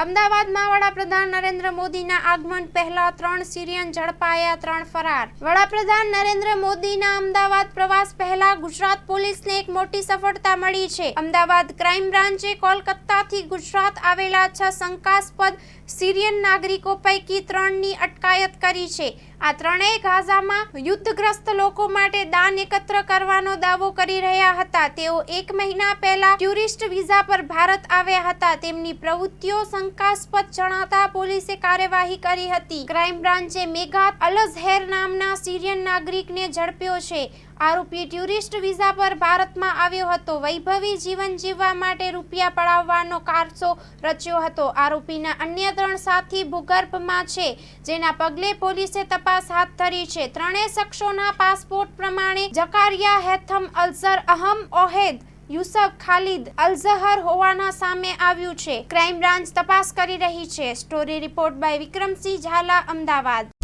અમદાવાદમાં વડાપ્રધાન નરેન્દ્ર મોદીના આગમન પહેલા 3 સિરિયન ઝડપાયા, 3 ફરાર. વડાપ્રધાન નરેન્દ્ર મોદીના અમદાવાદ પ્રવાસ પહેલા ગુજરાત પોલીસને એક મોટી સફળતા મળી છે. અમદાવાદ ક્રાઇમ બ્રાન્ચે કોલકાતાથી ગુજરાત આવેલા 6 શંકાસ્પદ સિરિયન નાગરિકો પૈકી 3ની અટકાયત કરી છે. આ ત્રણેય ગાઝામાં યુદ્ધગ્રસ્ત લોકો માટે દાન એકત્ર કરવાનો દાવો કરી રહ્યા હતા. તેઓ 1 મહિના પહેલા ટુરિસ્ટ વિઝા પર ભારત આવ્યા હતા. તેમની પ્રવૃત્તિઓ શંકાસ્પદ જણાતા પોલીસે કાર્યવાહી કરી હતી. ક્રાઇમ બ્રાન્ચે મેઘાત અલઝહેર નામના સિરિયન નાગરિકને ઝડપ્યો છે. આરોપી ટુરિસ્ટ વિઝા પર ભારતમાં આવ્યો હતો. વૈભવી જીવન જીવવા માટે રૂપિયા પડાવવાનો કારસો રચ્યો હતો. આરોપીના અન્ય 3 સાથી ભૂગર્ભમાં છે, જેના પગલે પોલીસે તપાસ હાથ ધરી છે. ત્રણેય શખ્સોના પાસપોર્ટ પ્રમાણે જકારિયા હેથમ અઝહર અહમ ઓહેદ યુસફ ખાલિદ અલઝહર હોવાના સામે આવ્યું છે. ક્રાઇમ બ્રાન્ચ તપાસ કરી રહી છે. Story report by Vikramsinh Zala, Ahmedabad.